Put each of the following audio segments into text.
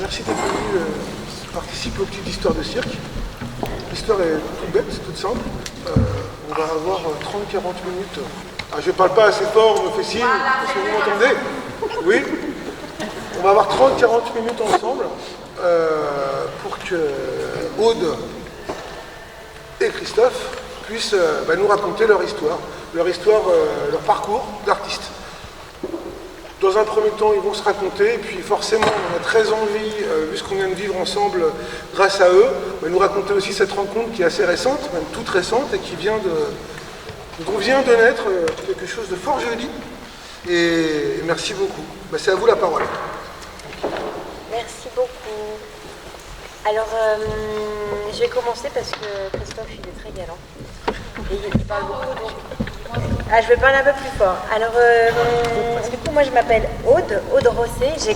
merci d'être venu participer aux petites histoires de cirque. L'histoire est toute bête, toute simple. On va avoir 30-40 minutes. Ah, je ne parle pas assez fort, on me fait signe, est-ce que vous m'entendez? Oui. On va avoir 30-40 minutes ensemble pour que Aude et Christophe puissent nous raconter leur histoire, leur parcours d'artiste. Dans un premier temps, ils vont se raconter, et puis forcément, on a très envie, vu ce qu'on vient de vivre ensemble grâce à eux, nous raconter aussi cette rencontre qui est assez récente, même toute récente, et qui vient de naître quelque chose de fort joli. Et merci beaucoup. C'est à vous la parole. Merci beaucoup. Alors, je vais commencer parce que Christophe, il est très galant. Et il parle beaucoup, donc... Ah, je vais parler un peu plus fort. Alors, du coup, moi, je m'appelle Aude Rosset. J'ai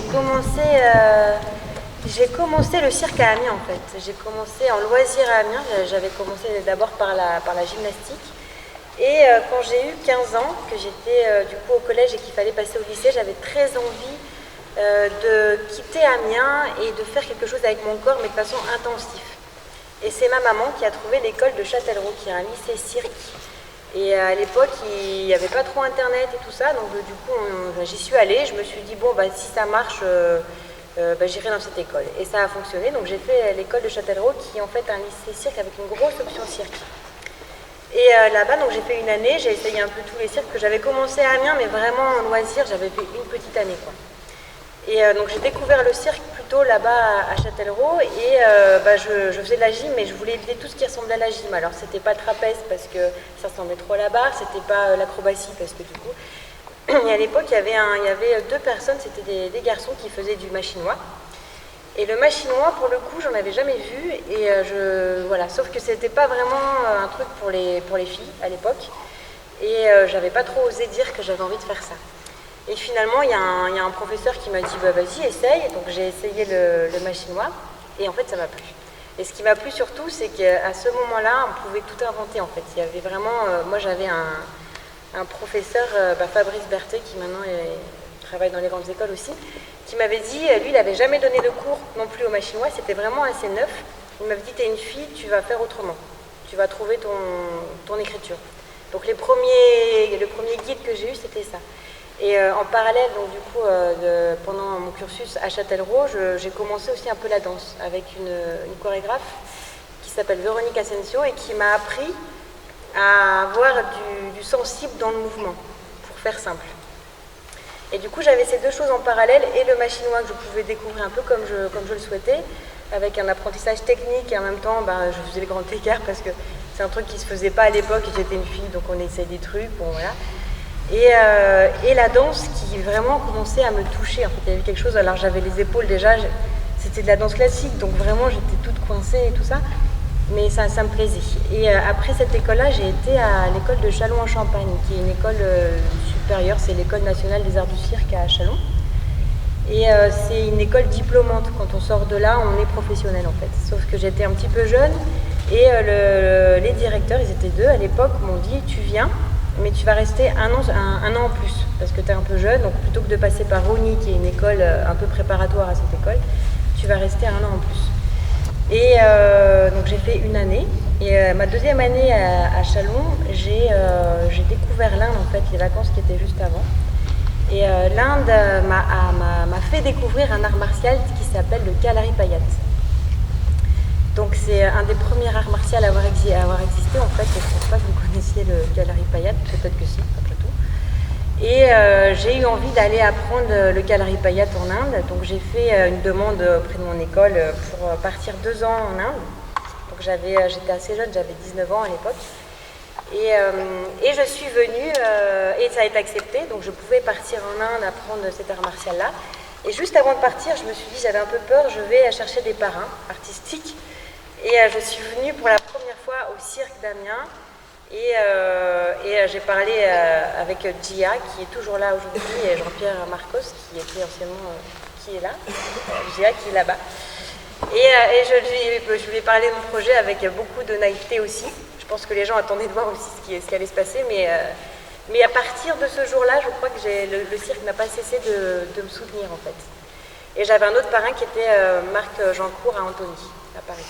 commencé le cirque à Amiens, en fait. J'ai commencé en loisir à Amiens. J'avais commencé d'abord par la gymnastique. Et quand j'ai eu 15 ans, que j'étais du coup au collège et qu'il fallait passer au lycée, j'avais très envie de quitter Amiens et de faire quelque chose avec mon corps, mais de façon intensive. Et c'est ma maman qui a trouvé l'école de Châtellerault, qui est un lycée cirque. Et à l'époque, il n'y avait pas trop internet et tout ça, donc du coup, j'y suis allée. Je me suis dit, bon, si ça marche, j'irai dans cette école. Et ça a fonctionné, donc j'ai fait l'école de Châtellerault, qui est en fait un lycée cirque avec une grosse option cirque. Et là-bas, donc j'ai fait une année, j'ai essayé un peu tous les cirques que j'avais commencé à Amiens, mais vraiment en loisir, j'avais fait une petite année, quoi. Et donc j'ai découvert le cirque plutôt là-bas à Châtellerault et je faisais de la gym, mais je voulais éviter tout ce qui ressemblait à la gym. Alors c'était pas le trapèze parce que ça ressemblait trop à la barre, c'était pas l'acrobatie parce que du coup... Et à l'époque, il y avait deux personnes, c'était des garçons qui faisaient du machinois. Et le machinois, pour le coup, j'en avais jamais vu. Et voilà, sauf que c'était pas vraiment un truc pour les filles à l'époque. Et j'avais pas trop osé dire que j'avais envie de faire ça. Et finalement, il y a un professeur qui m'a dit vas-y, essaye. Donc j'ai essayé le machinois. Et en fait, ça m'a plu. Et ce qui m'a plu surtout, c'est qu'à ce moment-là, on pouvait tout inventer en fait. Il y avait vraiment. Moi, j'avais un professeur, Fabrice Berthet, qui maintenant travaille dans les grandes écoles aussi, qui m'avait dit, lui, il n'avait jamais donné de cours non plus au machinois, c'était vraiment assez neuf. Il m'avait dit, t'es une fille, tu vas faire autrement. Tu vas trouver ton écriture. Donc le premier guide que j'ai eu, c'était ça. Et en parallèle, donc du coup, pendant mon cursus à Châtellerault, j'ai commencé aussi un peu la danse avec une chorégraphe qui s'appelle Véronique Asensio et qui m'a appris à avoir du sensible dans le mouvement, pour faire simple. Et du coup, j'avais ces deux choses en parallèle et le machinois que je pouvais découvrir un peu comme je le souhaitais, avec un apprentissage technique et en même temps, je faisais le grand écart parce que c'est un truc qui se faisait pas à l'époque et j'étais une fille, donc on essayait des trucs, bon voilà. Et la danse qui vraiment commençait à me toucher. En fait, il y avait quelque chose, alors j'avais les épaules déjà, c'était de la danse classique, donc vraiment j'étais toute coincée et tout ça. Mais ça me plaisait. Et après cette école-là, j'ai été à l'école de Châlons-en-Champagne, qui est une école supérieure, c'est l'école nationale des arts du cirque à Châlons. Et c'est une école diplômante. Quand on sort de là, on est professionnel en fait. Sauf que j'étais un petit peu jeune et les directeurs, ils étaient deux à l'époque, m'ont dit tu viens, mais tu vas rester un an en plus parce que tu es un peu jeune. Donc plutôt que de passer par Rony, qui est une école un peu préparatoire à cette école, tu vas rester un an en plus. Et donc j'ai fait une année et ma deuxième année à Châlons, j'ai découvert l'Inde en fait, les vacances qui étaient juste avant. Et l'Inde m'a fait découvrir un art martial qui s'appelle le Kalari Payat. Donc c'est un des premiers arts martiaux à avoir existé en fait. Je ne pense pas que vous connaissiez le Kalari Payat, peut-être que si, après tout. Et j'ai eu envie d'aller apprendre le Kalari Payat en Inde. Donc j'ai fait une demande auprès de mon école pour partir 2 ans en Inde. Donc j'étais assez jeune, j'avais 19 ans à l'époque. Et je suis venue, et ça a été accepté, donc je pouvais partir en Inde apprendre cet art martial-là. Et juste avant de partir, je me suis dit, j'avais un peu peur, je vais chercher des parrains artistiques. Et je suis venue pour la première fois au cirque d'Amiens. Et j'ai parlé avec Gia, qui est toujours là aujourd'hui, et Jean-Pierre Marcos, qui était anciennement, qui est là, Gia qui est là-bas. Et je lui ai parlé de mon projet avec beaucoup de naïveté aussi. Je pense que les gens attendaient de voir aussi ce qui allait se passer, mais à partir de ce jour-là, je crois que le cirque n'a pas cessé de me soutenir en fait. Et j'avais un autre parrain qui était Marc Jancourt à Antony, à Paris.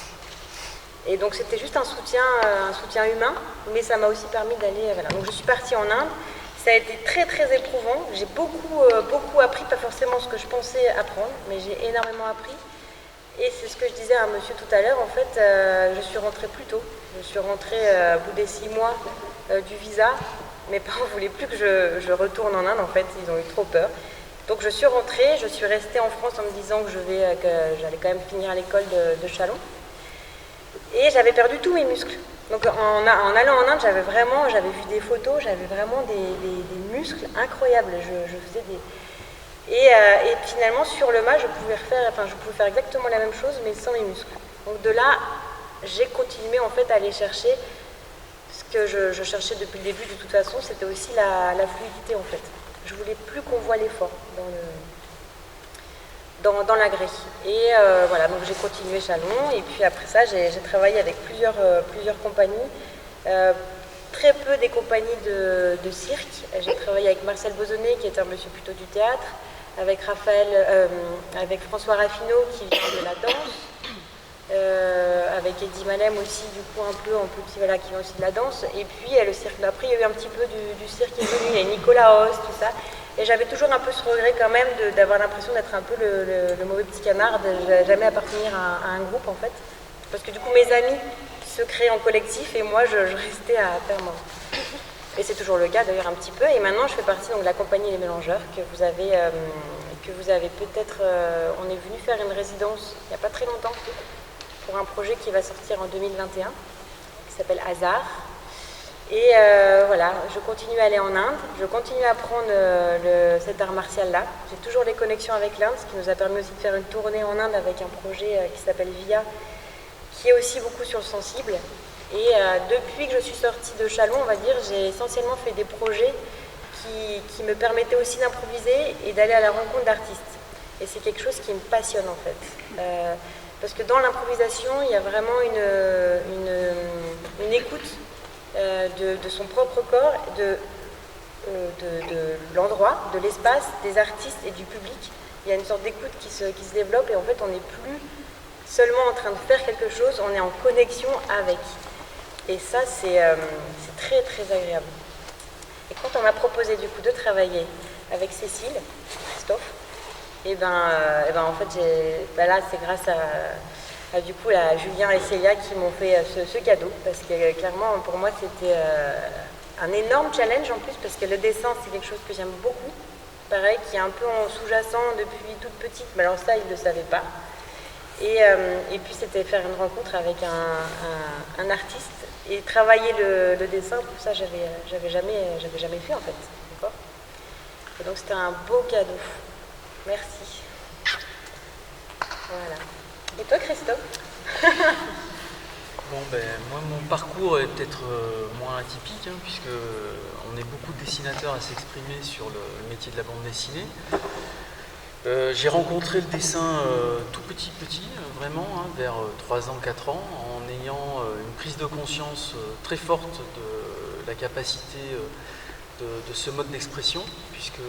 Et donc c'était juste un soutien humain, mais ça m'a aussi permis d'aller... Voilà. Donc je suis partie en Inde. Ça a été très très éprouvant. J'ai beaucoup appris, pas forcément ce que je pensais apprendre, mais j'ai énormément appris. Et c'est ce que je disais à un monsieur tout à l'heure, en fait, je suis rentrée plus tôt. Je suis rentrée au bout des 6 mois du visa. Mes parents ne voulaient plus que je retourne en Inde, en fait, ils ont eu trop peur. Donc je suis rentrée, je suis restée en France en me disant que j'allais quand même finir à l'école de Chalon. Et j'avais perdu tous mes muscles. Donc en allant en Inde, j'avais vu des photos, j'avais vraiment des muscles incroyables. Je faisais des... Et finalement, sur le mât, je pouvais faire exactement la même chose, mais sans mes muscles. Donc de là, j'ai continué en fait à aller chercher ce que je cherchais depuis le début. De toute façon, c'était aussi la fluidité en fait. Je voulais plus qu'on voit l'effort dans la grille. Et voilà, donc j'ai continué Chalon. Et puis après ça, j'ai travaillé avec plusieurs compagnies. Très peu des compagnies de cirque. J'ai travaillé avec Marcel Bozonnet, qui est un monsieur plutôt du théâtre, avec avec François Raffineau, qui vient de la danse, avec Eddie Malem aussi, du coup un peu petit, voilà, qui vient aussi de la danse. Et puis le cirque, après il y a eu un petit peu du cirque qui est venu, il y a Nicolas Host, tout ça. Et j'avais toujours un peu ce regret quand même d'avoir l'impression d'être un peu le mauvais petit canard, de jamais appartenir à un groupe en fait. Parce que du coup mes amis se créaient en collectif et moi je restais à faire moi. Et c'est toujours le cas d'ailleurs un petit peu. Et maintenant je fais partie donc, de la compagnie Les Mélangeurs que vous avez peut-être... on est venu faire une résidence il n'y a pas très longtemps pour un projet qui va sortir en 2021 qui s'appelle Hasard. Et voilà, je continue à aller en Inde, je continue à apprendre cet art martial-là. J'ai toujours les connexions avec l'Inde, ce qui nous a permis aussi de faire une tournée en Inde avec un projet qui s'appelle VIA, qui est aussi beaucoup sur le sensible. Et depuis que je suis sortie de Chalon, on va dire, j'ai essentiellement fait des projets qui me permettaient aussi d'improviser et d'aller à la rencontre d'artistes. Et c'est quelque chose qui me passionne en fait. Parce que dans l'improvisation, il y a vraiment une écoute de son propre corps, de l'endroit, de l'espace, des artistes et du public. Il y a une sorte d'écoute qui se développe et en fait on n'est plus seulement en train de faire quelque chose, on est en connexion avec. Et ça c'est très très agréable. Et quand on m'a proposé du coup de travailler avec Cécile, Christophe, et en fait là c'est grâce à du coup à Julien et Célia qui m'ont fait ce cadeau, parce que clairement pour moi c'était un énorme challenge en plus, parce que le dessin c'est quelque chose que j'aime beaucoup, pareil, qui est un peu en sous-jacent depuis toute petite, mais alors ça ils ne le savaient pas. Et puis c'était faire une rencontre avec un artiste et travailler le dessin, tout ça j'avais jamais fait en fait. D'accord ? Et donc c'était un beau cadeau. Merci. Voilà. Et toi Christophe ? Bon moi mon parcours est peut-être moins atypique, puisque on est beaucoup de dessinateurs à s'exprimer sur le métier de la bande dessinée. J'ai rencontré le dessin tout petit, vraiment, vers 3 ans, 4 ans, en ayant une prise de conscience très forte de la capacité de ce mode d'expression, puisque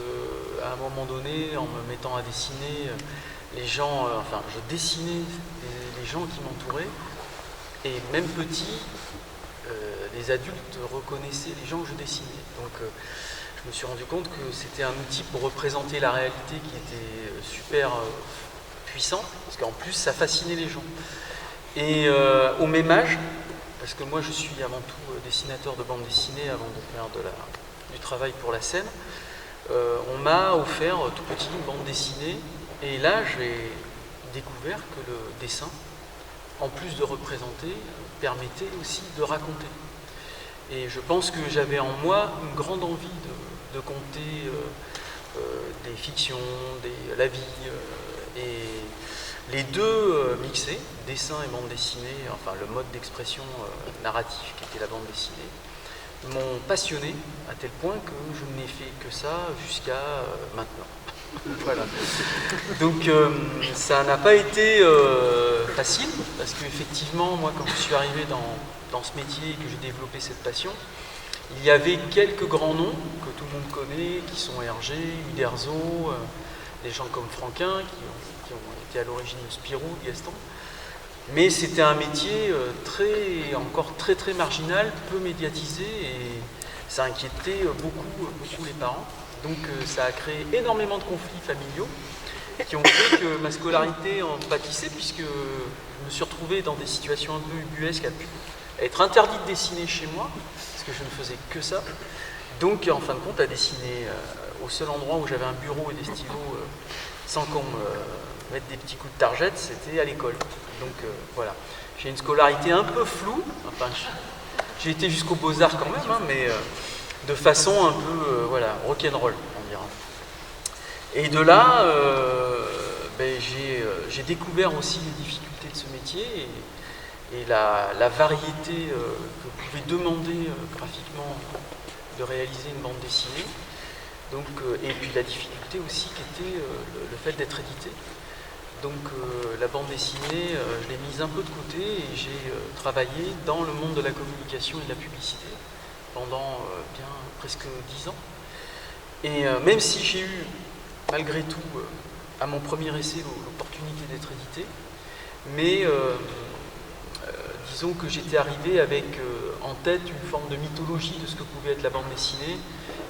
à un moment donné, en me mettant à dessiner, je dessinais les gens qui m'entouraient, et même petit, les adultes reconnaissaient les gens que je dessinais. Donc je me suis rendu compte que c'était un outil pour représenter la réalité qui était super puissant, parce qu'en plus ça fascinait les gens. Et au même âge, parce que moi je suis avant tout dessinateur de bande dessinée avant de faire du travail pour la scène, on m'a offert tout petit une bande dessinée, et là j'ai découvert que le dessin, en plus de représenter, permettait aussi de raconter. Et je pense que j'avais en moi une grande envie de conter des fictions, la vie, et les deux mixés, dessin et bande dessinée, enfin le mode d'expression narratif qui était la bande dessinée, m'ont passionné à tel point que je n'ai fait que ça jusqu'à maintenant. Voilà. Donc ça n'a pas été facile, parce qu'effectivement, moi quand je suis arrivé dans ce métier et que j'ai développé cette passion, il y avait quelques grands noms que tout le monde connaît, qui sont Hergé, Uderzo, des gens comme Franquin, qui qui ont été à l'origine de Spirou, de Gaston. Mais c'était un métier encore très très marginal, peu médiatisé, et ça inquiétait beaucoup les parents. Donc ça a créé énormément de conflits familiaux qui ont fait que ma scolarité en pâtissait, puisque je me suis retrouvé dans des situations un peu ubuesques, à être interdit de dessiner chez moi, parce que je ne faisais que ça. Donc en fin de compte, à dessiner au seul endroit où j'avais un bureau et des stylos sans qu'on me mette des petits coups de targette, c'était à l'école. Donc voilà, j'ai une scolarité un peu floue, enfin j'ai été jusqu'aux Beaux-Arts quand même, hein, mais de façon un peu rock'n'roll, on dira. Et de là, j'ai découvert aussi les difficultés de ce métier et la variété que pouvait demander graphiquement de réaliser une bande dessinée. Donc, et puis la difficulté aussi qui était le fait d'être édité. Donc la bande dessinée, je l'ai mise un peu de côté et j'ai travaillé dans le monde de la communication et de la publicité pendant bien presque 10 ans. Et même si j'ai eu, malgré tout, à mon premier essai, l'opportunité d'être édité, mais disons que j'étais arrivé avec en tête une forme de mythologie de ce que pouvait être la bande dessinée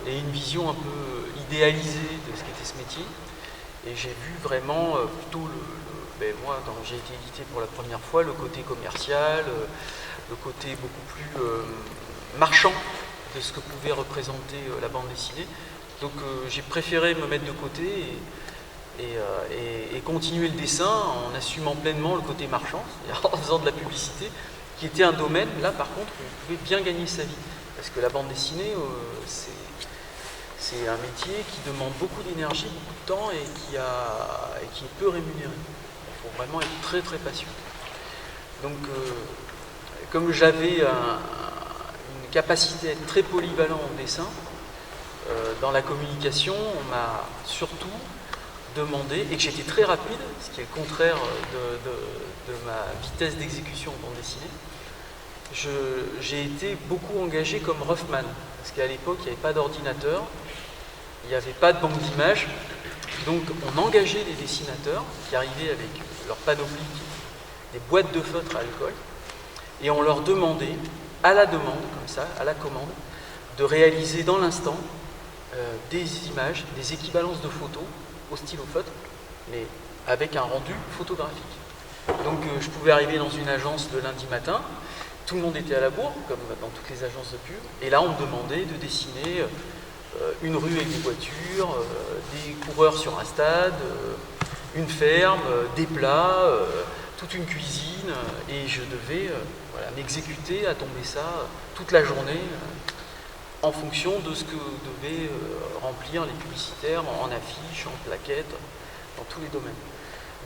et une vision un peu idéalisée de ce qu'était ce métier. Et j'ai vu vraiment plutôt, moi, quand j'ai été édité pour la première fois, le côté commercial, le côté beaucoup plus marchand de ce que pouvait représenter la bande dessinée. Donc j'ai préféré me mettre de côté et continuer le dessin en assumant pleinement le côté marchand, c'est-à-dire en faisant de la publicité, qui était un domaine, là par contre, où on pouvait bien gagner sa vie. Parce que la bande dessinée, c'est un métier qui demande beaucoup d'énergie, beaucoup de temps et qui est peu rémunéré. Il faut vraiment être très très patient. Donc, comme j'avais une capacité à être très polyvalent en dessin, dans la communication, on m'a surtout demandé, et que j'étais très rapide, ce qui est le contraire de ma vitesse d'exécution en bande dessinée, j'ai été beaucoup engagé comme roughman, parce qu'à l'époque, il n'y avait pas d'ordinateur, il n'y avait pas de banque d'images, donc on engageait des dessinateurs qui arrivaient avec leur panoplie, des boîtes de feutres à l'école, et on leur demandait, à la demande, comme ça, à la commande, de réaliser dans l'instant des images, des équivalences de photos au stylo feutre, mais avec un rendu photographique. Donc je pouvais arriver dans une agence le lundi matin, tout le monde était à la bourre, comme dans toutes les agences de pub, et là on me demandait de dessiner une rue avec des voitures, des coureurs sur un stade, une ferme, des plats, toute une cuisine, et je devais m'exécuter à tomber ça toute la journée en fonction de ce que devaient remplir les publicitaires en affiches, en plaquettes, dans tous les domaines.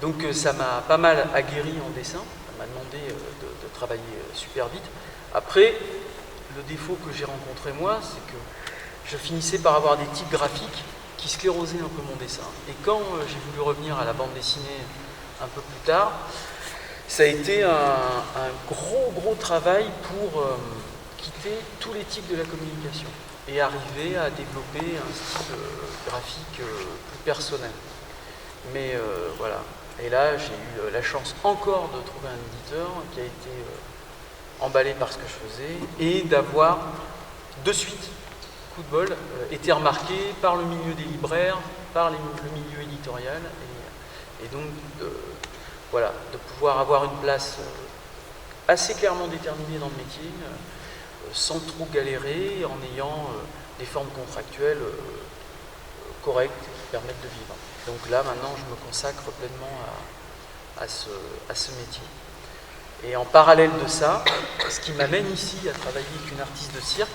Donc ça m'a pas mal aguerri en dessin, ça m'a demandé de travailler super vite. Après, le défaut que j'ai rencontré moi, c'est que je finissais par avoir des tics graphiques qui sclérosaient un peu mon dessin. Et quand j'ai voulu revenir à la bande dessinée un peu plus tard, ça a été un gros travail pour quitter tous les tics de la communication et arriver à développer un style graphique plus personnel. Mais voilà. Et là, j'ai eu la chance encore de trouver un éditeur qui a été emballé par ce que je faisais et d'avoir de suite, coup de bol, été remarqué par le milieu des libraires, par le milieu éditorial et donc de pouvoir avoir une place assez clairement déterminée dans le métier, sans trop galérer, en ayant des formes contractuelles correctes qui permettent de vivre. Donc là, maintenant, je me consacre pleinement à ce métier. Et en parallèle de ça, ce qui m'amène ici à travailler avec une artiste de cirque,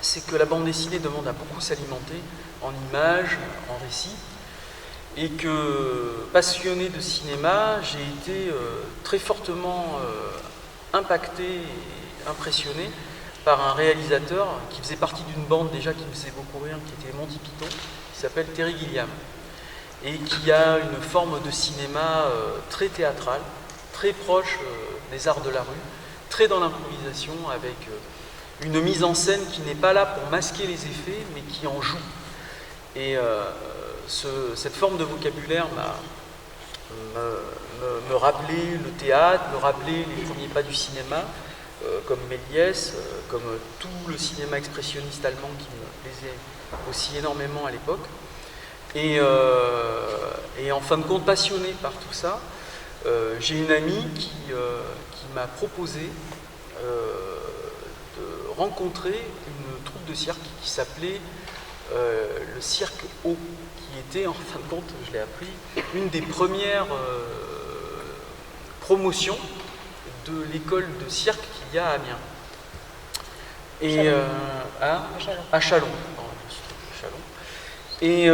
c'est que la bande dessinée demande à beaucoup s'alimenter en images, en récits, et que, passionné de cinéma, j'ai été très fortement impacté et impressionné par un réalisateur qui faisait partie d'une bande déjà qui me faisait beaucoup rire, qui était Monty Python, qui s'appelle Terry Gilliam, et qui a une forme de cinéma très théâtral, très proche des arts de la rue, très dans l'improvisation, avec une mise en scène qui n'est pas là pour masquer les effets, mais qui en joue. Et cette forme de vocabulaire me rappeler le théâtre, me rappeler les premiers pas du cinéma, comme Méliès, comme tout le cinéma expressionniste allemand qui me plaisait aussi énormément à l'époque. Et en fin de compte, passionné par tout ça, j'ai une amie qui m'a proposé de rencontrer une troupe de cirque qui s'appelait le Cirque O, qui était en fin de compte, je l'ai appris, une des premières promotions de l'école de cirque qu'il y a à Amiens. Et à Châlons. Et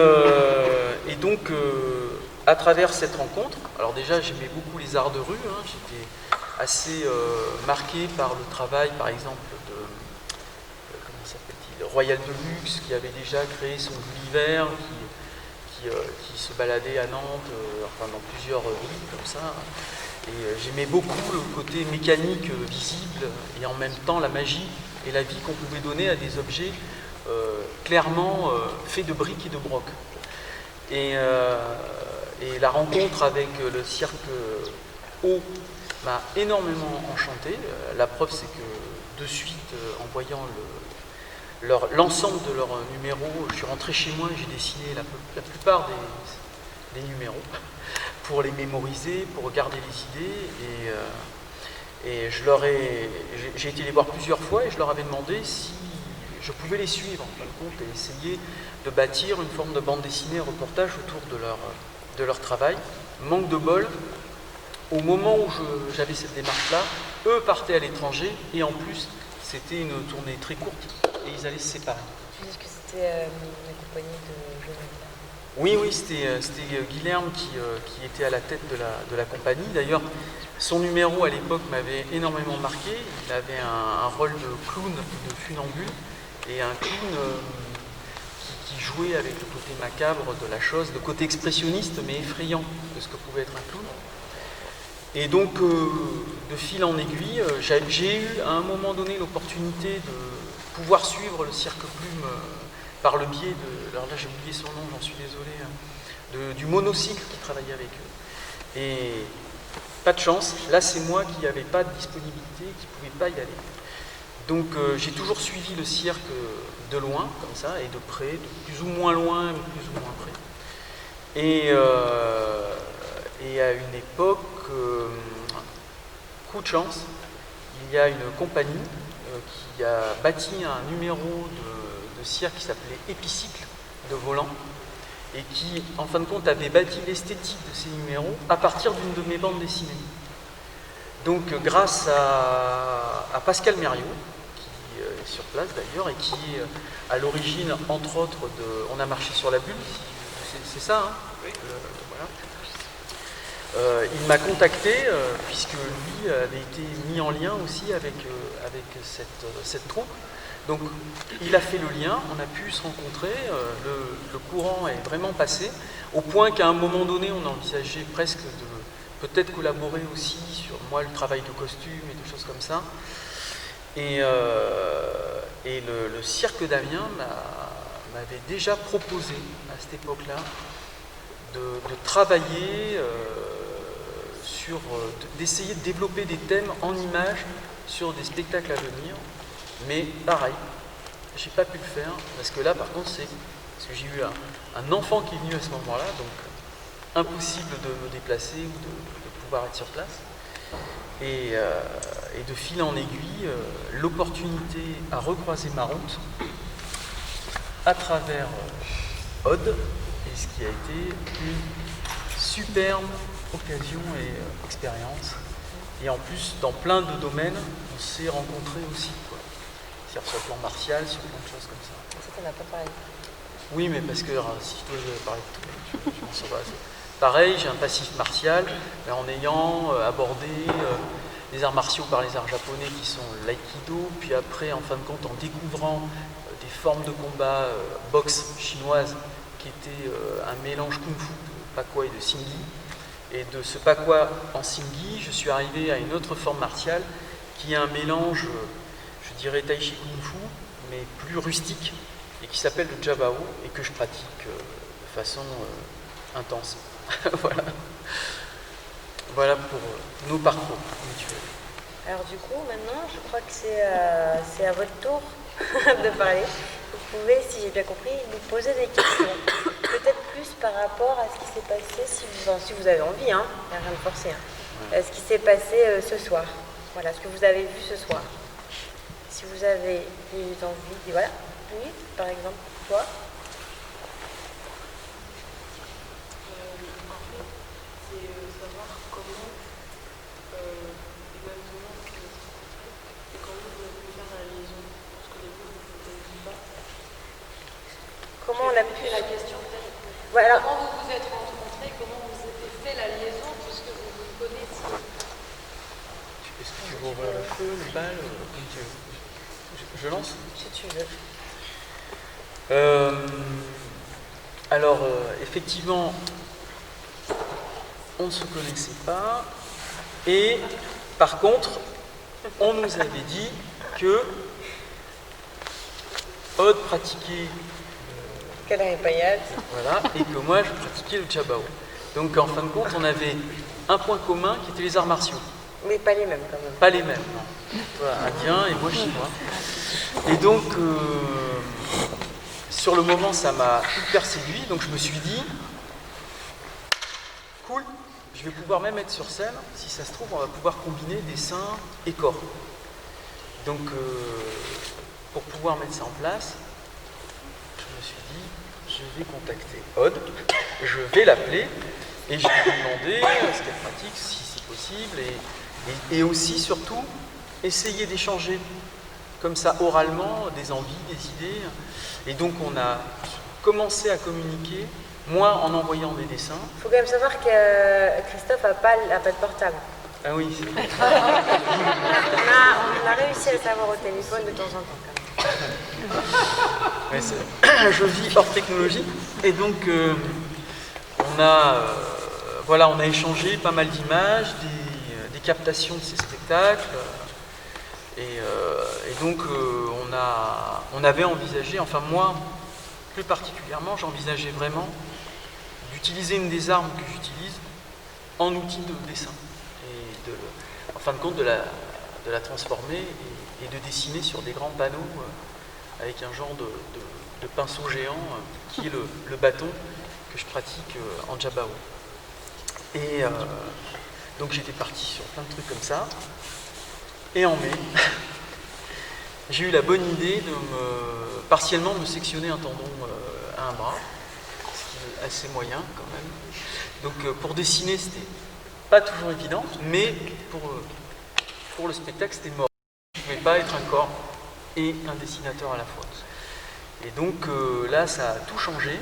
donc, à travers cette rencontre, alors déjà j'aimais beaucoup les arts de rue, hein, j'étais assez marqué par le travail, par exemple, de comment s'appelle-t-il, Royal de Luxe, qui avait déjà créé son Gulliver, qui se baladait à Nantes, enfin dans plusieurs villes comme ça. Et j'aimais beaucoup le côté mécanique visible et en même temps la magie et la vie qu'on pouvait donner à des objets clairement faits de briques et de broc. Et la rencontre avec le cirque O m'a énormément enchanté. La preuve, c'est que de suite, en voyant l'ensemble de leurs numéros, je suis rentré chez moi et j'ai dessiné la plupart des numéros pour les mémoriser, pour garder les idées. Et j'ai été les voir plusieurs fois et je leur avais demandé si je pouvais les suivre en fin de compte et essayer de bâtir une forme de bande dessinée reportage autour de leur travail. Manque de bol, au moment où j'avais cette démarche-là, eux partaient à l'étranger et en plus c'était une tournée très courte et ils allaient se séparer. Tu dis que c'était une compagnie de jeunes. Oui, c'était Guilherme qui était à la tête de la compagnie. D'ailleurs, son numéro à l'époque m'avait énormément marqué. Il avait un rôle de clown, de funambule, et un clown qui jouait avec le côté macabre de la chose, le côté expressionniste mais effrayant de ce que pouvait être un clown. Et donc, de fil en aiguille, j'ai eu à un moment donné l'opportunité de pouvoir suivre le Cirque Plume par le biais de, alors là j'ai oublié son nom, j'en suis désolé, du monocycle qui travaillait avec eux. Et pas de chance, là c'est moi qui n'avais pas de disponibilité, qui ne pouvais pas y aller. Donc j'ai toujours suivi le cirque de loin, comme ça, et de près, de plus ou moins loin, mais plus ou moins près. Et à une époque, coup de chance, il y a une compagnie qui a bâti un numéro de cirque qui s'appelait Épicycle de volant et qui, en fin de compte, avait bâti l'esthétique de ces numéros à partir d'une de mes bandes dessinées. Donc, grâce à Pascal Mériot, qui est sur place d'ailleurs, et qui est à l'origine, entre autres, de On a marché sur la bulle, c'est ça, hein, oui. Voilà. Il m'a contacté, puisque lui avait été mis en lien aussi avec cette troupe. Donc il a fait le lien, on a pu se rencontrer, le courant est vraiment passé, au point qu'à un moment donné, on envisageait presque de peut-être collaborer aussi sur moi le travail de costume et des choses comme ça. Et le cirque d'Amiens m'avait déjà proposé à cette époque-là de travailler d'essayer de développer des thèmes en images sur des spectacles à venir. Mais pareil, j'ai pas pu le faire, parce que là par contre parce que j'ai eu un enfant qui est venu à ce moment-là, donc impossible de me déplacer ou de pouvoir être sur place. Et de fil en aiguille, l'opportunité a recroisé ma route à travers Aude, et ce qui a été une superbe occasion et expérience. Et en plus, dans plein de domaines, on s'est rencontrés aussi, quoi. C'est-à-dire sur le plan martial, sur plein de choses comme ça. Ça, t'en as pas parlé. Oui, mais parce que si je dois parler de tout, je m'en sors pas assez. Pareil, j'ai un passif martial, mais en ayant abordé les arts martiaux par les arts japonais qui sont l'aïkido, puis après, en fin de compte, en découvrant des formes de combat boxe chinoise qui étaient un mélange kung-fu de Pakwa et de Singhi. Et de ce Pakwa en Singhi, je suis arrivé à une autre forme martiale qui est un mélange, je dirais Tai Chi Kung Fu, mais plus rustique, et qui s'appelle le Jabao, et que je pratique de façon intense. Voilà. voilà pour nos parcours mutuels. Alors du coup, maintenant, je crois que c'est à votre tour de parler. Vous pouvez, si j'ai bien compris, nous poser des questions. Peut-être plus par rapport à ce qui s'est passé, si vous avez envie, hein, il n'y a rien de forcé. Hein. Ce qui s'est passé ce soir. Voilà, ce que vous avez vu ce soir. Si vous avez des envies, voilà, oui, par exemple, toi. Comment on a pu la question peut-être. Voilà. Comment vous vous êtes rencontrés, comment vous avez fait la liaison puisque vous vous connaissez. Est-ce que tu veux ouvrir le feu, les balles, comme tu veux. Je lance? Si tu veux. Alors, effectivement, on ne se connaissait pas. Et par contre, on nous avait dit que Aude pratiquait Kalarippayattu. voilà, et que moi je pratiquais le Jabao. Donc en fin de compte, on avait un point commun qui était les arts martiaux. Mais pas les mêmes quand même. Pas les mêmes, non. Toi, indien et moi chinois. Et donc, sur le moment, ça m'a hyper séduit. Donc je me suis dit, cool, je vais pouvoir même être sur scène. Si ça se trouve, on va pouvoir combiner dessin et corps. Donc, pour pouvoir mettre ça en place, je me suis dit, je vais contacter Aude, je vais l'appeler et je vais lui demander ce qu'elle pratique, si c'est possible, et aussi, surtout, essayer d'échanger comme ça, oralement, des envies, des idées. Et donc, on a commencé à communiquer, moi en envoyant des dessins. Il faut quand même savoir que Christophe n'a pas de portable. Ah oui, c'est vrai. On a réussi à le savoir au téléphone de temps en temps. Ouais, je vis hors technologie et donc on a échangé pas mal d'images, des captations de ces spectacles et donc on avait envisagé, enfin moi plus particulièrement, j'envisageais vraiment d'utiliser une des armes que j'utilise en outil de dessin et en fin de compte de la transformer et de dessiner sur des grands panneaux avec un genre de pinceau géant qui est le bâton que je pratique en Jabao. Et donc j'étais parti sur plein de trucs comme ça. Et en mai, j'ai eu la bonne idée de partiellement me sectionner un tendon à un bras, ce qui est assez moyen quand même. Donc pour dessiner, c'était pas toujours évident, mais pour le spectacle, c'était mort. Je ne pouvais pas être un corps et un dessinateur à la fois. Et donc là, ça a tout changé.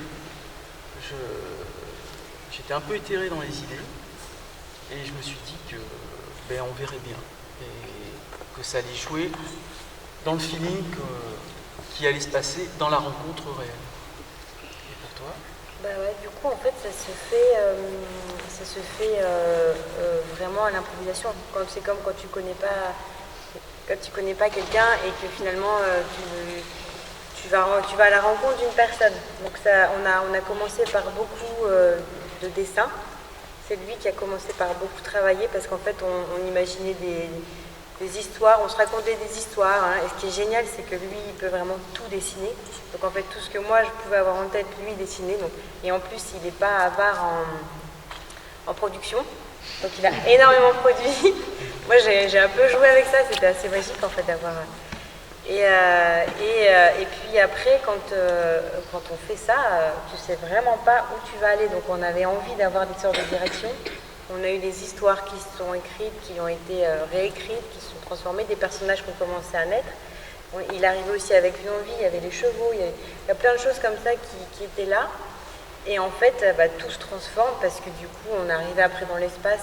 J'étais un peu éthéré dans les idées et je me suis dit que on verrait bien et que ça allait jouer dans le feeling qui allait se passer dans la rencontre réelle. Et pour toi? Bah ouais, du coup en fait ça se fait vraiment à l'improvisation. C'est comme quand tu connais pas quelqu'un et que finalement tu vas à la rencontre d'une personne. Donc ça, on a commencé par beaucoup de dessins. C'est lui qui a commencé par beaucoup travailler parce qu'en fait on imaginait des histoires, on se racontait des histoires. Hein, et ce qui est génial, c'est que lui, il peut vraiment tout dessiner. Donc en fait, tout ce que moi je pouvais avoir en tête, lui dessiner. Donc, et en plus, il n'est pas avare en production. Donc il a énormément produit. Moi, j'ai un peu joué avec ça. C'était assez magique en fait d'avoir. Et puis après, quand on fait ça, tu sais vraiment pas où tu vas aller. Donc on avait envie d'avoir des sortes de directions. On a eu des histoires qui sont écrites, qui ont été réécrites, qui sont transformées, des personnages qui ont commencé à naître. Il arrivait aussi avec une envie, il y avait les chevaux, il y a plein de choses comme ça qui étaient là. Et en fait, tout se transforme parce que du coup, on arrivait après dans l'espace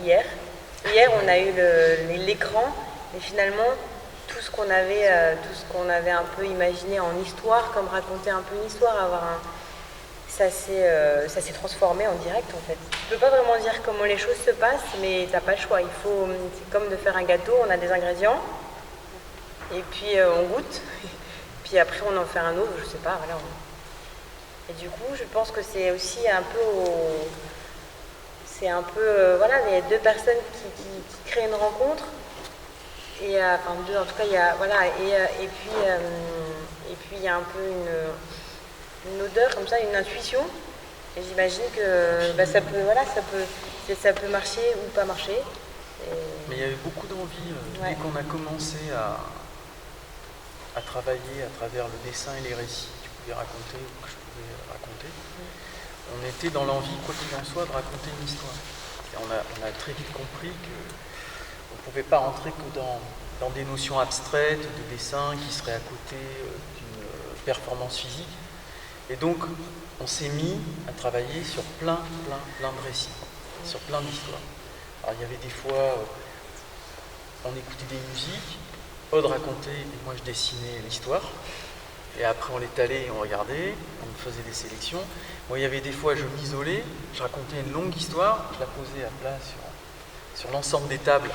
hier. Hier, on a eu l'écran, mais finalement, tout ce qu'on avait un peu imaginé en histoire, comme raconter un peu une histoire, ça s'est transformé en direct en fait. Tu peux pas vraiment dire comment les choses se passent, mais t'as pas le choix. C'est comme de faire un gâteau, on a des ingrédients, et puis on goûte, puis après on en fait un autre, je sais pas, voilà. Et du coup, je pense que c'est aussi un peu c'est un peu, voilà, il y a deux personnes qui créent une rencontre. Et enfin deux en tout cas, il y a, voilà, et puis il y a un peu une odeur comme ça, une intuition. Et j'imagine que bah, ça peut marcher ou pas marcher. Mais il y avait beaucoup d'envie dès qu'on a commencé à travailler à travers le dessin et les récits que tu pouvais raconter ou que je pouvais raconter. On était dans l'envie, quoi qu'il en soit, de raconter une histoire. Et on a très vite compris qu'on ne pouvait pas rentrer que dans des notions abstraites de dessin qui seraient à côté d'une performance physique. Et donc, on s'est mis à travailler sur plein de récits, sur plein d'histoires. Alors, il y avait des fois, on écoutait des musiques, Aude racontait et moi je dessinais l'histoire. Et après, on l'étalait et on regardait, on faisait des sélections. Moi, il y avait des fois, je m'isolais, je racontais une longue histoire, je la posais à plat sur l'ensemble des tables.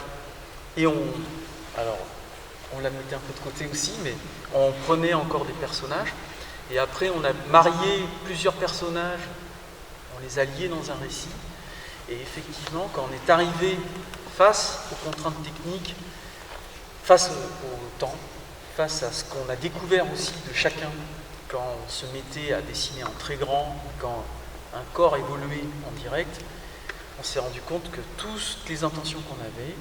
Et on la mettait un peu de côté aussi, mais on prenait encore des personnages. Et après, on a marié plusieurs personnages, on les a liés dans un récit. Et effectivement, quand on est arrivé face aux contraintes techniques, face au temps, face à ce qu'on a découvert aussi de chacun, quand on se mettait à dessiner en très grand, quand un corps évoluait en direct, on s'est rendu compte que toutes les intentions qu'on avait,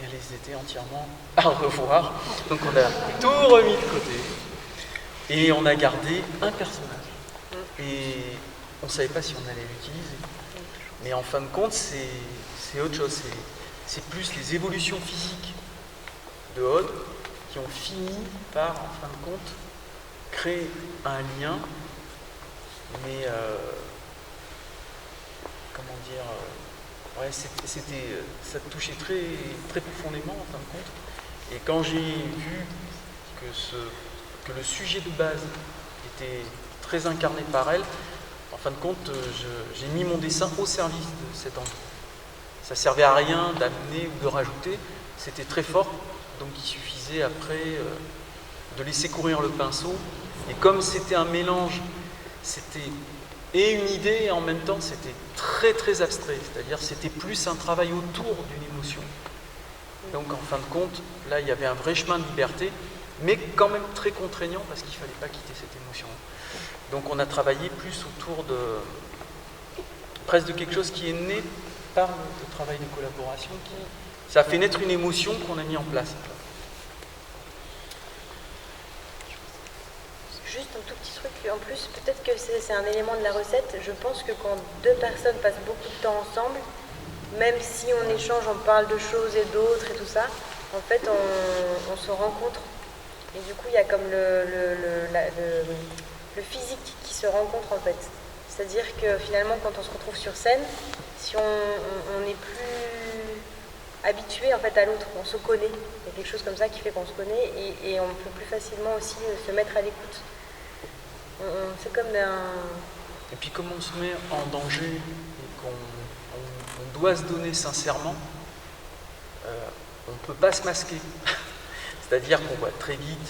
elles étaient entièrement à revoir. Donc on a tout remis de côté et on a gardé un personnage. Et on ne savait pas si on allait l'utiliser. Mais en fin de compte, c'est autre chose. C'est plus les évolutions physiques de Aude qui ont fini par, en fin de compte, créer un lien, mais comment dire, ouais, ça te touchait très, très profondément en fin de compte. Et quand j'ai vu que le sujet de base était très incarné par elle, en fin de compte, j'ai mis mon dessin au service de cette envie. Ça servait à rien d'amener ou de rajouter, c'était très fort, donc il suffisait après de laisser courir le pinceau. Et comme c'était un mélange, c'était et une idée et en même temps c'était très très abstrait, c'est-à-dire c'était plus un travail autour d'une émotion. Donc en fin de compte, là il y avait un vrai chemin de liberté, mais quand même très contraignant parce qu'il ne fallait pas quitter cette émotion. Donc on a travaillé plus autour de presque de quelque chose qui est né par le travail de collaboration, ça a fait naître une émotion qu'on a mis en place. Juste un tout petit truc, en plus, peut-être que c'est un élément de la recette. Je pense que quand deux personnes passent beaucoup de temps ensemble, même si on échange, on parle de choses et d'autres et tout ça, en fait, on se rencontre. Et du coup, il y a comme le physique qui se rencontre, en fait. C'est-à-dire que finalement, quand on se retrouve sur scène, si on n'est plus habitué en fait à l'autre, on se connaît. Il y a quelque chose comme ça qui fait qu'on se connaît et on peut plus facilement aussi se mettre à l'écoute. C'est comme Et puis comme on se met en danger et qu'on doit se donner sincèrement, on ne peut pas se masquer. C'est-à-dire qu'on voit très vite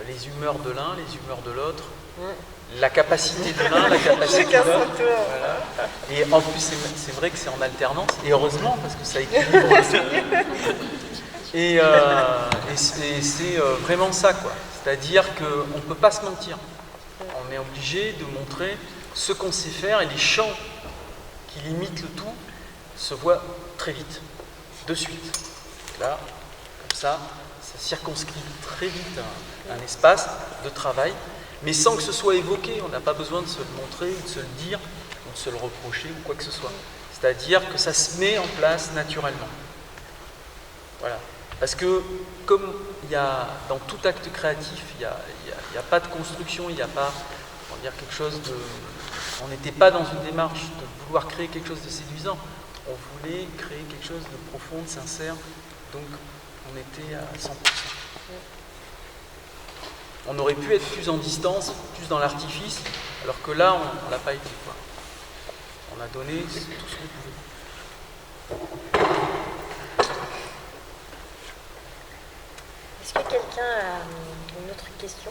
les humeurs de l'un, les humeurs de l'autre, la capacité de l'un, la capacité de l'autre. Voilà. Et en plus, c'est vrai que c'est en alternance, et heureusement, parce que ça équilibre. Et c'est vraiment ça, quoi. C'est-à-dire qu'on ne peut pas se mentir. On est obligé de montrer ce qu'on sait faire, et les champs qui limitent le tout se voient très vite, de suite. Là, comme ça circonscrit très vite un espace de travail, mais sans que ce soit évoqué. On n'a pas besoin de se le montrer, ou de se le dire, ou de se le reprocher, ou quoi que ce soit. C'est-à-dire que ça se met en place naturellement. Voilà. Parce que, comme il y a dans tout acte créatif, il n'y a pas de construction, il n'y a pas, comment dire, quelque chose de... On n'était pas dans une démarche de vouloir créer quelque chose de séduisant. On voulait créer quelque chose de profond, de sincère. Donc, on était à 100%. On aurait pu être plus en distance, plus dans l'artifice, alors que là, on ne l'a pas été, quoi. On a donné tout ce qu'on pouvait. Est-ce que quelqu'un a une autre question?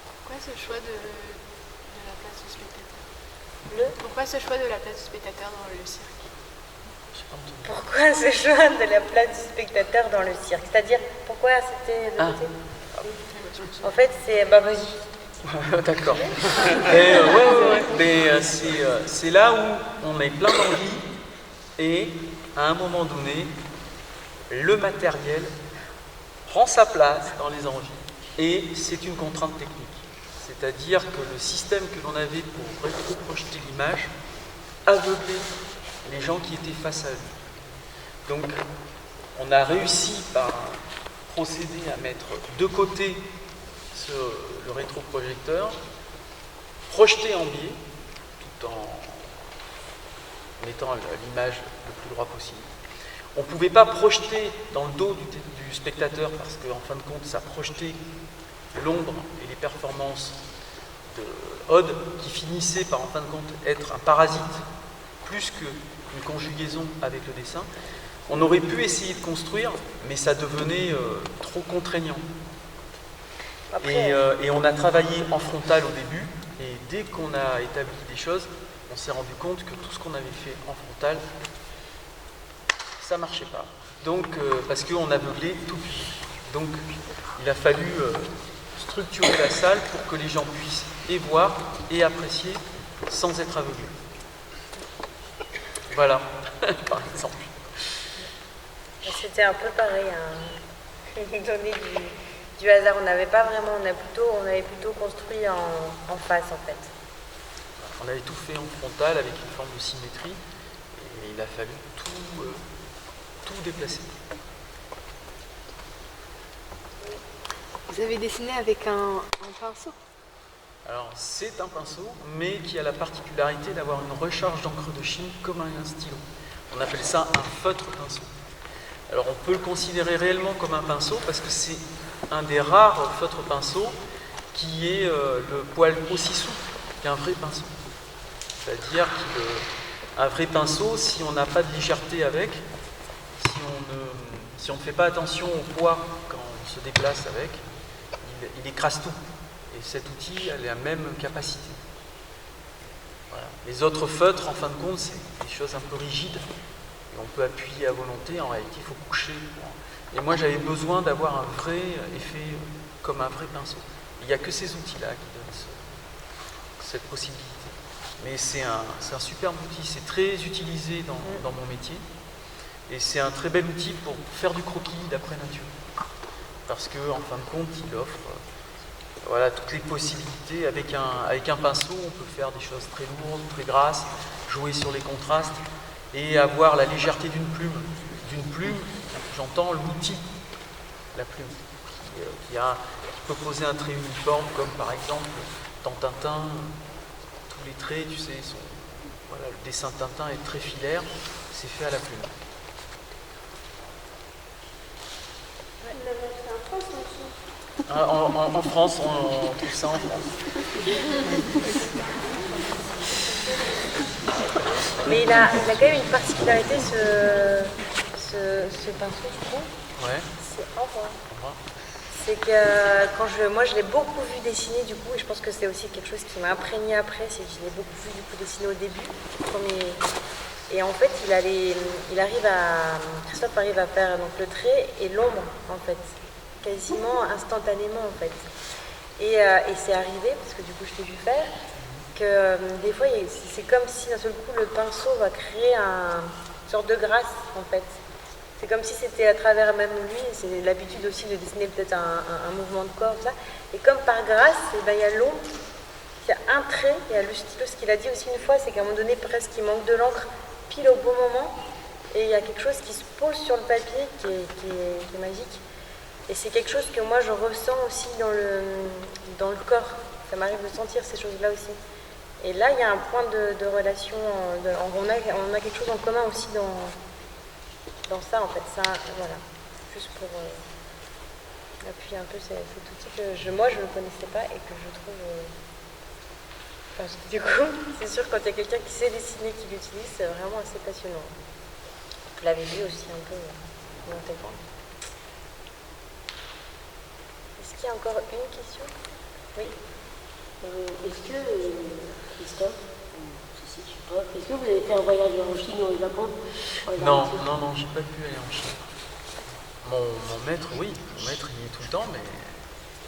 Pourquoi ce choix de la place au spectateur? Pourquoi ce choix de la place du spectateur dans le cirque? J'ai pas entendu. Pourquoi ce choix de la place du spectateur dans le cirque? C'est-à-dire, pourquoi c'était de côté? En fait, c'est... Bah, vas-y. D'accord. Ouais. Mais c'est là où on est plein d'envie et à un moment donné, le matériel prend sa place dans les envies et c'est une contrainte technique. C'est-à-dire que le système que l'on avait pour rétro-projeter l'image aveuglait les gens qui étaient face à eux. Donc, on a réussi par un procédé à mettre de côté le rétroprojecteur, projeté en biais, tout en mettant l'image le plus droit possible. On ne pouvait pas projeter dans le dos du spectateur parce qu'en fin de compte, ça projetait l'ombre et les performances de Odd qui finissaient par en fin de compte être un parasite plus qu'une conjugaison avec le dessin. On aurait pu essayer de construire, mais ça devenait trop contraignant. Et on a travaillé en frontal au début, et dès qu'on a établi des choses, on s'est rendu compte que tout ce qu'on avait fait en frontal, ça ne marchait pas. Donc, parce qu'on aveuglait tout le public. Donc, il a fallu structurer la salle pour que les gens puissent et voir et apprécier sans être aveuglés. Voilà, par exemple. C'était un peu pareil, hein. Donner du hasard. On n'avait pas vraiment, on avait plutôt construit en face en fait. On avait tout fait en frontal avec une forme de symétrie et il a fallu tout déplacer. Vous avez dessiné avec un pinceau? Alors c'est un pinceau, mais qui a la particularité d'avoir une recharge d'encre de Chine comme un stylo. On appelle ça un feutre pinceau. Alors on peut le considérer réellement comme un pinceau parce que c'est un des rares feutres pinceaux qui est le poil aussi souple qu'un vrai pinceau. C'est-à-dire qu'un vrai pinceau, si on n'a pas de légèreté avec, si on ne fait pas attention au poids quand on se déplace avec, il écrase tout. Et cet outil a la même capacité. Voilà. Les autres feutres, en fin de compte, c'est des choses un peu rigides. Et on peut appuyer à volonté, en réalité, il faut coucher. Et moi, j'avais besoin d'avoir un vrai effet comme un vrai pinceau. Il n'y a que ces outils-là qui donnent cette possibilité. Mais c'est un superbe outil, c'est très utilisé dans mon métier. Et c'est un très bel outil pour faire du croquis d'après nature. Parce qu'en fin de compte, il offre toutes les possibilités. Avec un pinceau, on peut faire des choses très lourdes, très grasses, jouer sur les contrastes et avoir la légèreté d'une plume. D'une plume, j'entends l'outil, la plume, qui peut poser un trait uniforme, comme par exemple dans Tintin, tous les traits, tu sais, le dessin Tintin est très filaire, c'est fait à la plume. En France, on trouve ça en France. Mais il a quand même une particularité, ce pinceau, je trouve. Ouais. C'est au revoir. C'est que moi je l'ai beaucoup vu dessiner du coup, et je pense que c'est aussi quelque chose qui m'a imprégné après, c'est que je l'ai beaucoup vu du coup dessiner au début, et en fait Christophe arrive à faire donc le trait et l'ombre en fait, quasiment instantanément en fait. Et c'est arrivé, parce que du coup je t'ai vu faire, que des fois c'est comme si d'un seul coup le pinceau va créer une sorte de grâce en fait. C'est comme si c'était à travers même lui, c'est l'habitude aussi de dessiner peut-être un mouvement de corps, ça. Et comme par grâce, il y a l'ombre, il y a un trait, il y a le stylo. Ce qu'il a dit aussi une fois, c'est qu'à un moment donné, presque il manque de l'encre pile au bon moment. Et il y a quelque chose qui se pose sur le papier qui est magique. Et c'est quelque chose que moi je ressens aussi dans le corps. Ça m'arrive de sentir ces choses-là aussi. Et là, il y a un point de relation, on a quelque chose en commun aussi dans ça en fait, ça, voilà, juste pour appuyer un peu cet outil que moi je ne connaissais pas et que je trouve, du coup, c'est sûr quand il y a quelqu'un qui sait dessiner, qui l'utilise, c'est vraiment assez passionnant. Vous l'avez vu aussi un peu dans tes points. Est-ce qu'il y a encore une question? Oui. Est-ce que Christophe, Je sais pas. Est-ce que vous avez fait un voyage en Chine ou au Japon? Non, j'ai pas pu aller en Chine. Mon maître, oui, mon maître il y est tout le temps, mais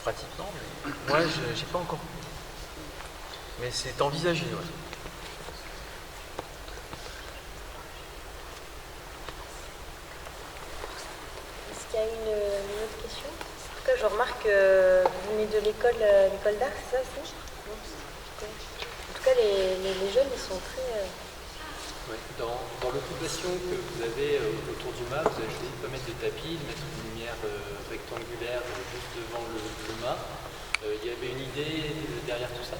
pratiquement, mais moi j'ai pas encore pu. Mais c'est envisagé, ouais. Est-ce qu'il y a une autre question? En tout cas, je remarque que vous venez de l'école d'art, c'est ça aussi? Non, en tout cas, les jeunes, ils sont très... Ouais. Dans l'occupation que vous avez autour du mât, vous avez choisi de ne pas mettre de tapis, de mettre une lumière rectangulaire juste devant le mât. Il y avait une idée derrière tout ça?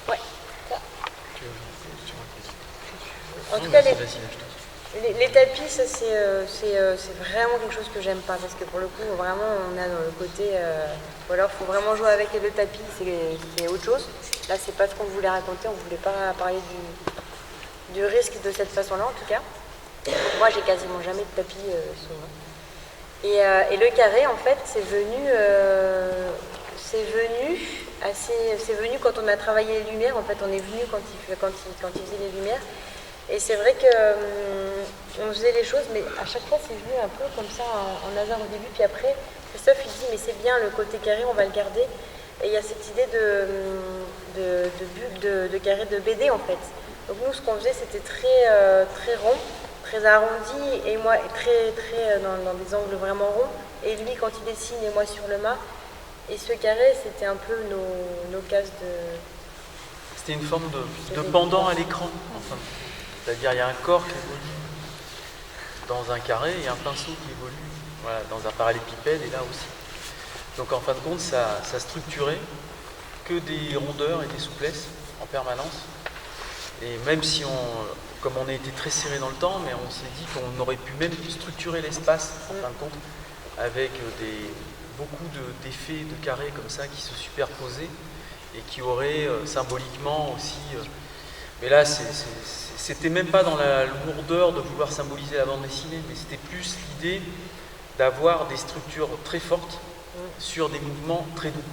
Ouais, ça. En tout cas, les tapis, ça c'est vraiment quelque chose que j'aime pas, parce que pour le coup, vraiment, on a dans le côté... ou alors, il faut vraiment jouer avec le tapis, c'est autre chose. Là, c'est pas ce qu'on voulait raconter, on voulait pas parler du risque de cette façon-là, en tout cas. Moi, j'ai quasiment jamais de tapis souvent. Et le carré, en fait, c'est venu quand on a travaillé les lumières. En fait, on est venu quand il faisait les lumières. Et c'est vrai que on faisait les choses, mais à chaque fois, c'est venu un peu comme ça en hasard au début. Puis après, Christophe, il dit, mais c'est bien, le côté carré, on va le garder. Et il y a cette idée de carré de BD, en fait. Donc nous, ce qu'on faisait, c'était très rond, très arrondi, et moi, très dans des angles vraiment ronds. Et lui, quand il dessine, et moi sur le mât. Et ce carré, c'était un peu nos cases de... C'était une forme de pendant à l'écran, enfin. C'est-à-dire, il y a un corps qui évolue dans un carré et un pinceau qui évolue, voilà, dans un parallélépipède, et là aussi. Donc en fin de compte, ça structurait que des rondeurs et des souplesses en permanence. Et même si comme on a été très serré dans le temps, mais on s'est dit qu'on aurait pu même structurer l'espace, en fin de compte, avec beaucoup d'effets de carrés comme ça qui se superposaient et qui auraient symboliquement aussi... mais là, c'était même pas dans la lourdeur de vouloir symboliser la bande dessinée, mais c'était plus l'idée d'avoir des structures très fortes sur des mouvements très doux.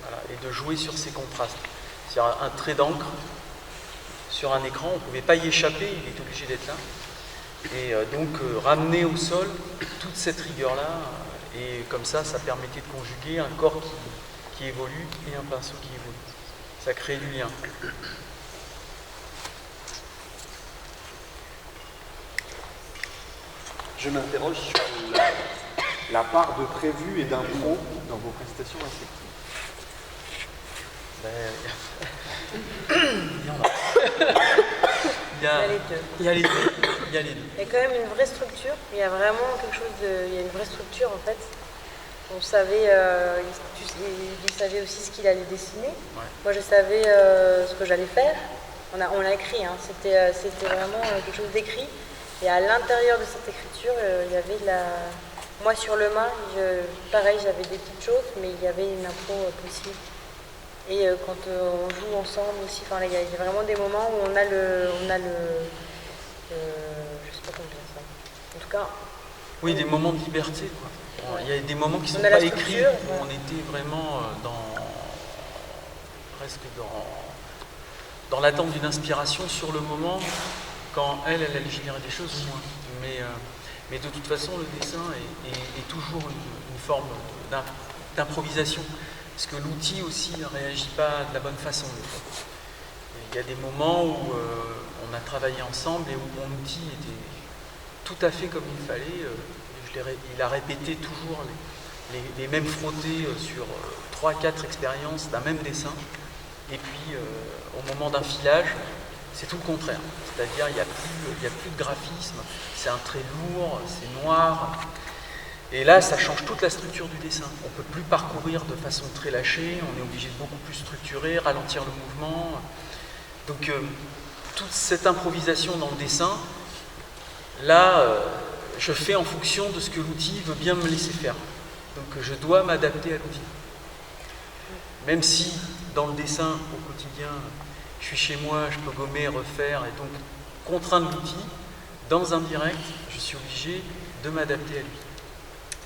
Voilà, et de jouer sur ces contrastes. C'est-à-dire un trait d'encre sur un écran, on ne pouvait pas y échapper, il est obligé d'être là. Et donc ramener au sol toute cette rigueur-là, et comme ça permettait de conjuguer un corps qui évolue et un pinceau qui évolue. Ça crée du lien. Je m'interroge sur la part de prévu et d'impro dans vos prestations insectives. Il y en a. Il y a les deux. Il y a quand même une vraie structure. Il y a vraiment quelque chose il y a une vraie structure en fait. On savait, il savait aussi ce qu'il allait dessiner. Ouais. Moi, je savais ce que j'allais faire. On l'a écrit. Hein. C'était vraiment quelque chose d'écrit. Et à l'intérieur de cette écriture, il y avait moi sur le mât, pareil, j'avais des petites choses, mais il y avait une impro possible. Et quand on joue ensemble aussi, il y a vraiment des moments où on a le je sais pas comment dire ça. En tout cas. Oui, des moments de liberté, quoi. Il y a des moments qui ne sont pas écrits, où on était vraiment presque dans l'attente d'une inspiration sur le moment, quand elle allait générer des choses ou moins. Mais de toute façon, le dessin est toujours une forme d'improvisation. Parce que l'outil aussi ne réagit pas de la bonne façon. Il y a des moments où on a travaillé ensemble et où mon outil était tout à fait comme il fallait. Il a répété toujours les mêmes frottés sur 3-4 expériences d'un même dessin. Et puis, au moment d'un filage, c'est tout le contraire. C'est-à-dire, il n'y a plus de graphisme, c'est un trait lourd, c'est noir. Et là, ça change toute la structure du dessin. On ne peut plus parcourir de façon très lâchée, on est obligé de beaucoup plus structurer, ralentir le mouvement. Donc, toute cette improvisation dans le dessin, là, je fais en fonction de ce que l'outil veut bien me laisser faire. Donc, je dois m'adapter à l'outil. Même si, dans le dessin, au quotidien, je suis chez moi, je peux gommer, refaire, et donc contraindre l'outil, dans un direct, je suis obligé de m'adapter à lui.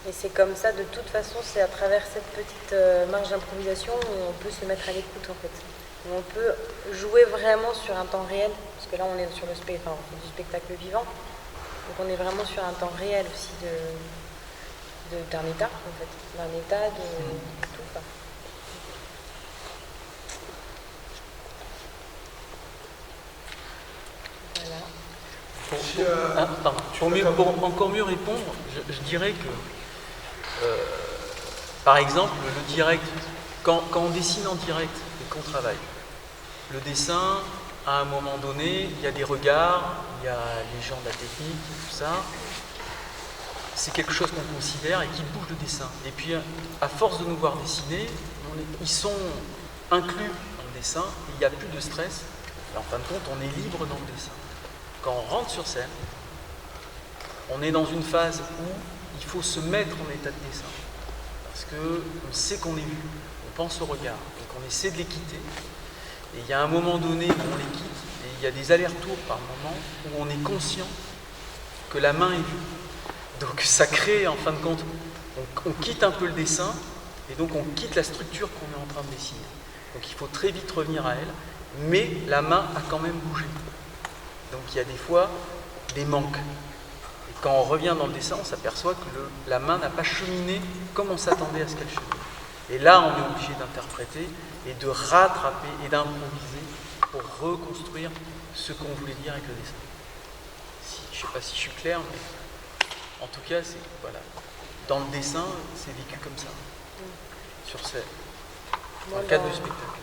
Et c'est comme ça, de toute façon, c'est à travers cette petite marge d'improvisation où on peut se mettre à l'écoute en fait. où on peut jouer vraiment sur un temps réel, parce que là on est sur le spectacle, enfin, on fait du spectacle vivant, donc on est vraiment sur un temps réel aussi d'un état en fait, d'un état de tout quoi. Voilà. Pour encore mieux répondre, je dirais que, par exemple, le direct, quand on dessine en direct et qu'on travaille, le dessin, à un moment donné, il y a des regards, il y a les gens de la technique, tout ça. C'est quelque chose qu'on considère et qui bouge le dessin. Et puis, à force de nous voir dessiner, ils sont inclus dans le dessin, et il n'y a plus de stress. Et en fin de compte, on est libre dans le dessin. Quand on rentre sur scène, on est dans une phase où il faut se mettre en état de dessin. Parce qu'on sait qu'on est vu, on pense au regard, donc on essaie de les quitter. Et il y a un moment donné où on les quitte, et il y a des allers-retours par moment où on est conscient que la main est vue. Donc ça crée, en fin de compte, on quitte un peu le dessin, et donc on quitte la structure qu'on est en train de dessiner. Donc il faut très vite revenir à elle, mais la main a quand même bougé. Donc il y a des fois des manques. Et quand on revient dans le dessin, on s'aperçoit que la main n'a pas cheminé comme on s'attendait à ce qu'elle chemine. Et là, on est obligé d'interpréter et de rattraper et d'improviser pour reconstruire ce qu'on voulait dire avec le dessin. Je ne sais pas si je suis clair, mais en tout cas, voilà. Dans le dessin, c'est vécu comme ça, sur scène, dans le cadre du spectacle.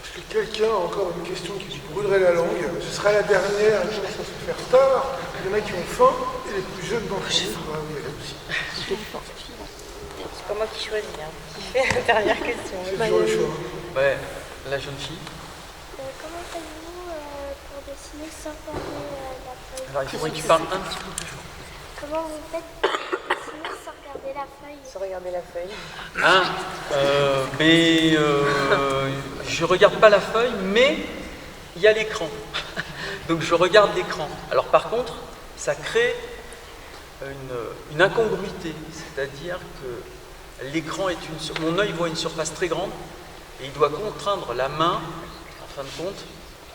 Est-ce que quelqu'un a encore une question qui lui brûlerait la langue? Ce sera la dernière, il commence à se faire tard. Il y en a qui ont faim, et les plus jeunes d'entre nous, on va y aller aussi. C'est pas moi qui choisis, hein. Qui fait la dernière question. C'est toujours le choix. Ouais, la jeune fille. Comment faites-vous pour dessiner sans regarder la feuille? Alors il faudrait que tu parles un petit peu plus fort. Comment vous faites pour dessiner sans regarder la feuille? Sans regarder la feuille. Je regarde pas la feuille, mais il y a l'écran. Donc je regarde l'écran. Alors par contre, ça crée une incongruité, c'est-à-dire que l'écran est mon œil voit une surface très grande et il doit contraindre la main, en fin de compte,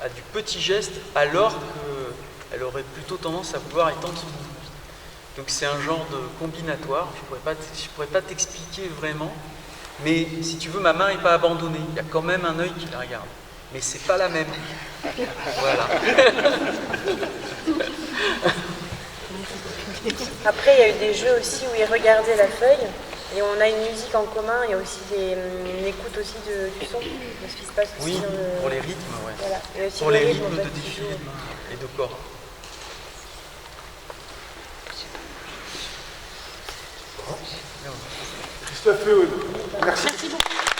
à du petit geste, alors qu'elle aurait plutôt tendance à vouloir étendre son mouvement. Donc c'est un genre de combinatoire, je pourrais pas t'expliquer vraiment, mais si tu veux, ma main n'est pas abandonnée, il y a quand même un œil qui la regarde, mais c'est pas la même. Voilà. Après, il y a eu des jeux aussi où ils regardaient la feuille et on a une musique en commun, il y a aussi une écoute aussi du son, de ce qui se passe aussi Oui, dans le... pour les rythmes, ouais. Voilà. Et aussi Pour le les rythme, rythmes en fait, de qui défilé joue. de main et de corps. Christophe Léon, merci. Merci beaucoup.